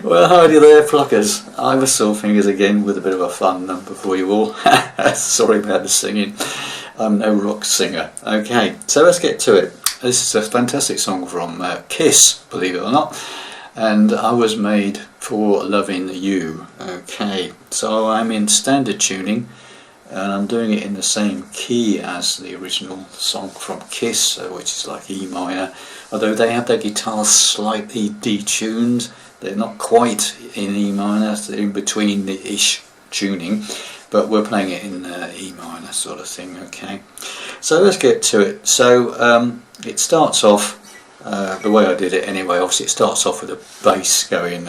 Well, howdy there, pluckers. I'm a Soulfingers again with a bit of a fun number for you all. Sorry about the singing. I'm no rock singer. Okay, so let's get to it. This is a fantastic song from Kiss, believe it or not, and I was made for Lovin' You. Okay, so I'm in standard tuning, and I'm doing it in the same key as the original song from Kiss, which is like E minor, although they have their guitars slightly detuned. They're not quite in E minor, they're in between the ish tuning, but we're playing it in E minor sort of thing. Okay, so let's get to it. So it starts off the way I did it anyway. Obviously it starts off with a bass going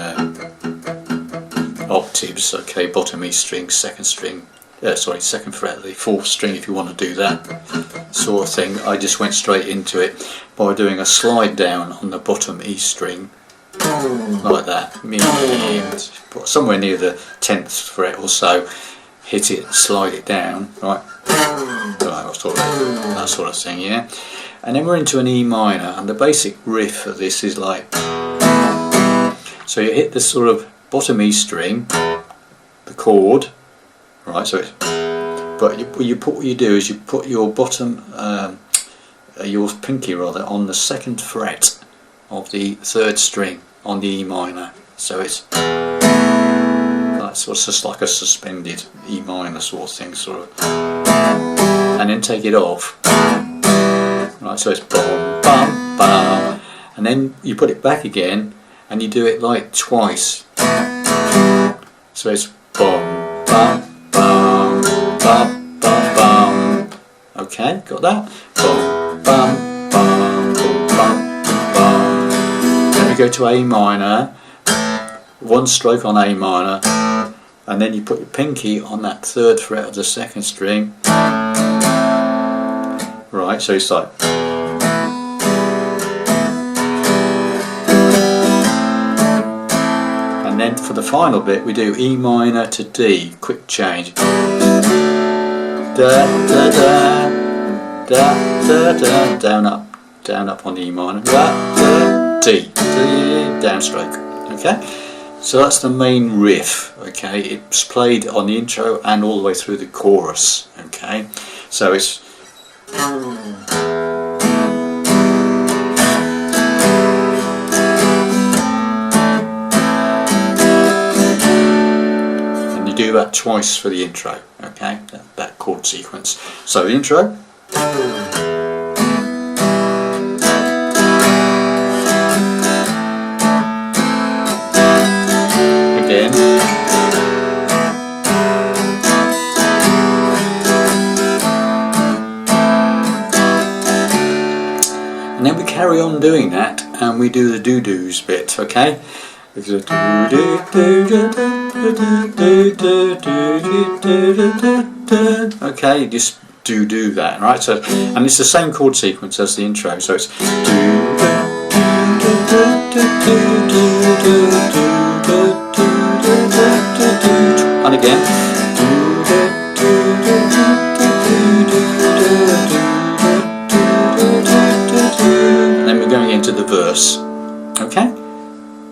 octaves, okay, bottom E string, second string, second fret of the fourth string if you want to do that sort of thing. I just went straight into it by doing a slide down on the bottom E string like that, somewhere near the 10th fret or so, hit it, slide it down, right, that sort of thing, yeah. And then we're into an E minor, and the basic riff of this is like, so you hit the sort of bottom E string, the chord, right, so it's, but what you do is you put your bottom, your pinky rather, on the second fret of the third string on the E minor, so it's like sort of just like a suspended E minor sort of thing, sort of, and then take it off, right, so it's bum bum bum, and then you put it back again and you do it like twice, so it's bum bum, bum, bum, bum, bum. Okay, got that? Bum, bum, bum, bum, bum, bum. Then we go to A minor, one stroke on A minor, and then you put your pinky on that third fret of the second string. Right, so it's like. And then for the final bit we do E minor to D, quick change. Da da da, da da da, down up on the E minor, da da, D, downstroke. Okay, so that's the main riff. Okay, it's played on the intro and all the way through the chorus. Okay, so it's. Do that twice for the intro, okay, that chord sequence. So the intro. Again. And then we carry on doing that and we do the doo-doos bit, okay? Okay, just do that, right? So, and it's the same chord sequence as the intro. So it's and again. And then we're going into the verse. Okay.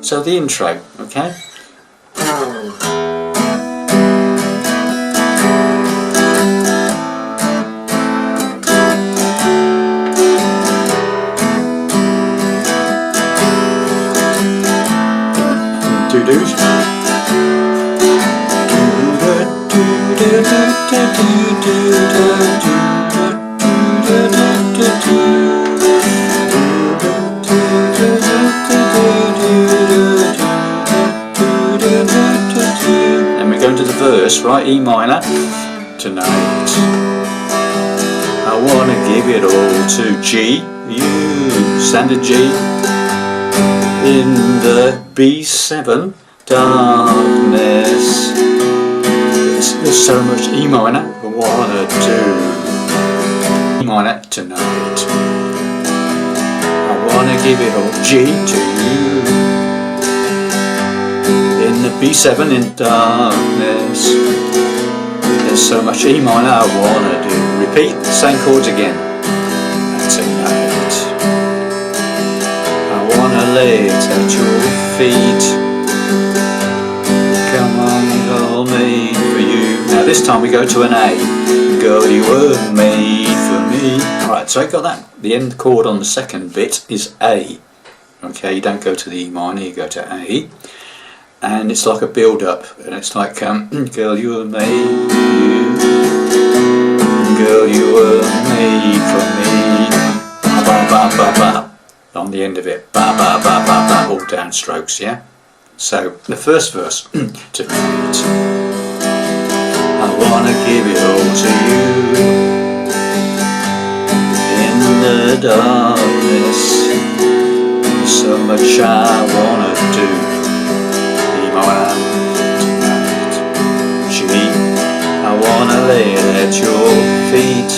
So the intro, okay? Doo-doos. And we're going to the verse, right? E minor. Tonight I wanna give it all to G, you, standard G, in the B7, darkness. There's so much E minor I wanna do. E minor tonight. I wanna give it all G to you. In the B7 in darkness. There's so much E minor I wanna do. Repeat the same chords again. And tonight I wanna lay it at your feet. Come on, girl, made for you. Now this time we go to an A. Girl, you were made for me. Alright, so I got that. The end chord on the second bit is A. Okay, you don't go to the E minor, you go to A. And it's like a build up. And it's like, girl, you were made for you. Girl, you were made for me. Ba ba ba ba ba. On the end of it, ba ba ba ba ba, all downstrokes, yeah? So, the first verse, tonight, I wanna give it all to you, in the darkness, so much I wanna do, E minor, tonight, G, I wanna lay it at your feet,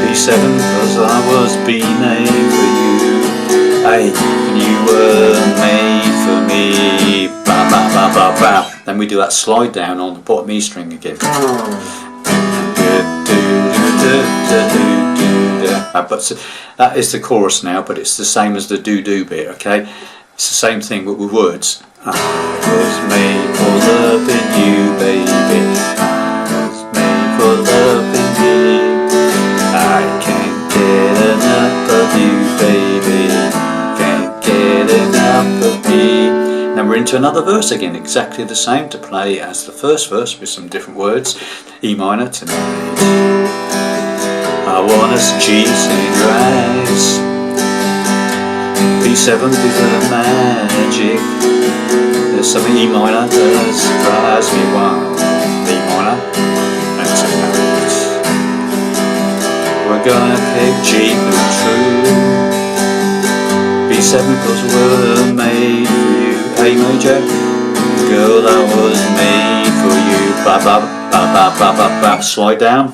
B7, cause I was B-named for you. Hey, you were made for me. Ba ba ba ba ba. Then we do that slide down on the bottom E string again. But that is the chorus now, but it's the same as the do bit, okay? It's the same thing but with words. I was made for loving you, baby. I was made for loving you. I can't get enough of you, baby. Then we're into another verse again, exactly the same to play as the first verse with some different words. E minor tonight. I wanna see G's in your eyes. B7 with the magic. There's something E minor that surprised me. One, we're gonna pick G for true. B7 cause we're made for you. A major, girl that was made for you. Ba ba ba ba ba ba ba. Slide down.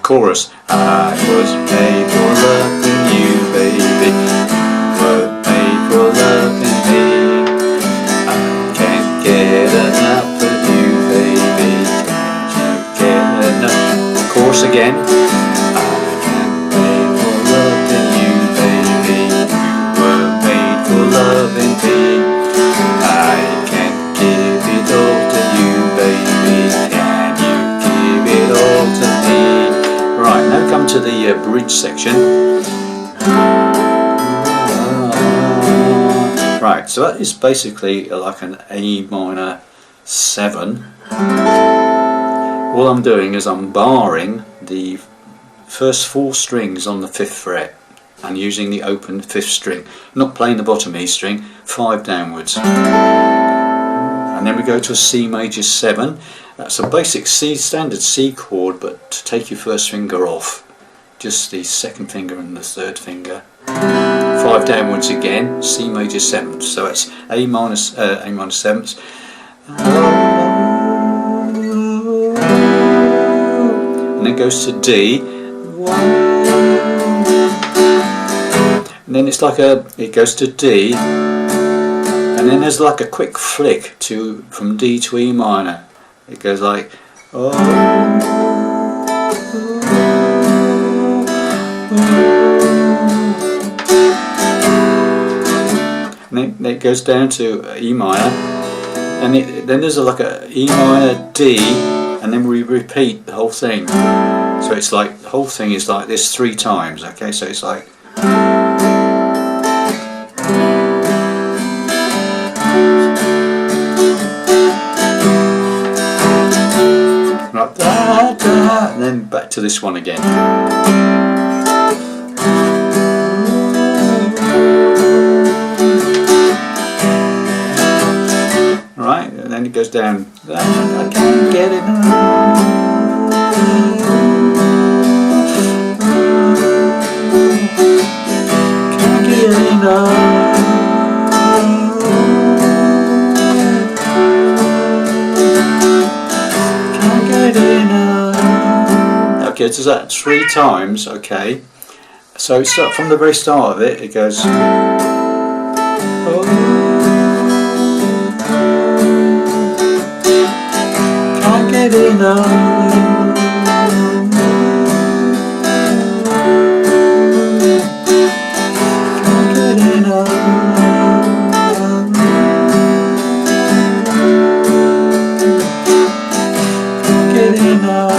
Chorus. I was made for loving you, baby. Were made for loving me. I can't get enough of you, baby. Can't you get enough? Chorus again. Loving me, I can give it all to you, baby. Can you give it all to me? Right, now come to the bridge section. Right, so that is basically like an A minor 7. All I'm doing is I'm barring the first 4 strings on the 5th fret. And using the open 5th string, not playing the bottom E string, 5 downwards. And then we go to a C major 7. That's a basic standard C chord, but to take your first finger off, just the 2nd finger and the 3rd finger. 5 downwards again, C major 7. So it's A minor 7th. And then goes to D. And then it's like it goes to D, and then there's like a quick flick from D to E minor. It goes like, oh, and then it goes down to E minor, and then there's like a E minor D, and then we repeat the whole thing. So it's like the whole thing is like this 3 times. Okay, so it's like. And then back to this one again. Right, and then it goes down. I can't get it. Can't get enough. Okay, so that 3 times, okay. So it's from the very start of it, it goes. Oh, can't get enough. Can't get enough. Can't get enough.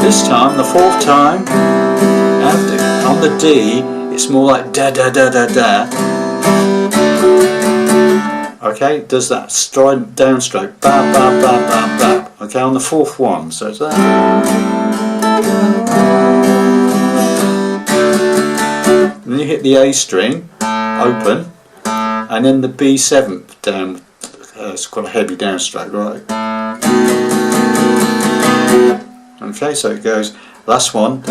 This time, the 4th time, on the D, it's more like da da da da da. Okay, does that downstroke, ba ba ba ba ba. Okay, on the 4th one, so it's that. And then you hit the A string, open, and then the B7 down. It's quite a heavy downstroke, right? Okay, so it goes, last one,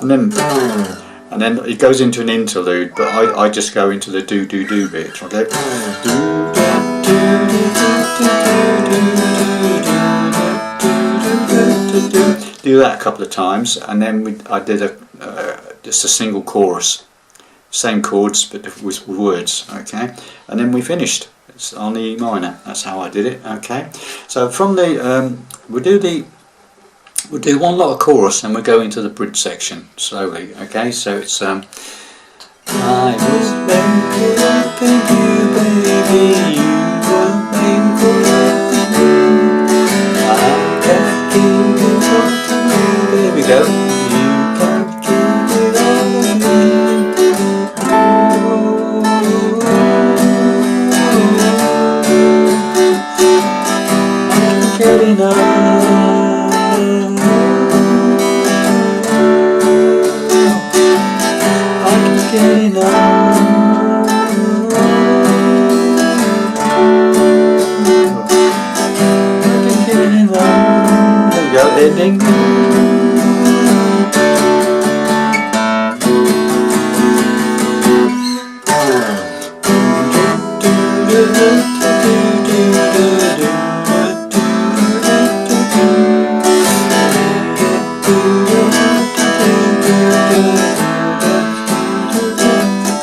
and then it goes into an interlude, but I just go into the do do do bit. Okay, do that a couple of times, and then I did just a single chorus. Same chords but with words, okay, and then we finished. It's on the E minor. That's how I did it. Okay, so from the we'll do one lot of chorus and we'll go into the bridge section slowly. Okay, so it's I was made for loving you, baby. You were made for loving me. I can't give it all to me. There we go. You can't give it all to me. Get enough. I can get enough. sing.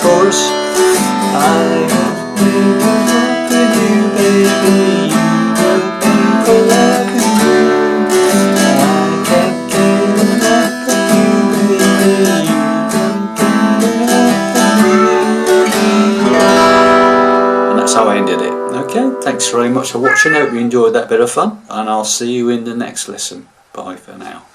Chorus. I been loving you, baby. You love me for loving you. I can't get enough of you, baby. You don't get enough of me. And that's how I ended it. Okay, thanks very much for watching. I hope you enjoyed that bit of fun, and I'll see you in the next lesson. Bye for now.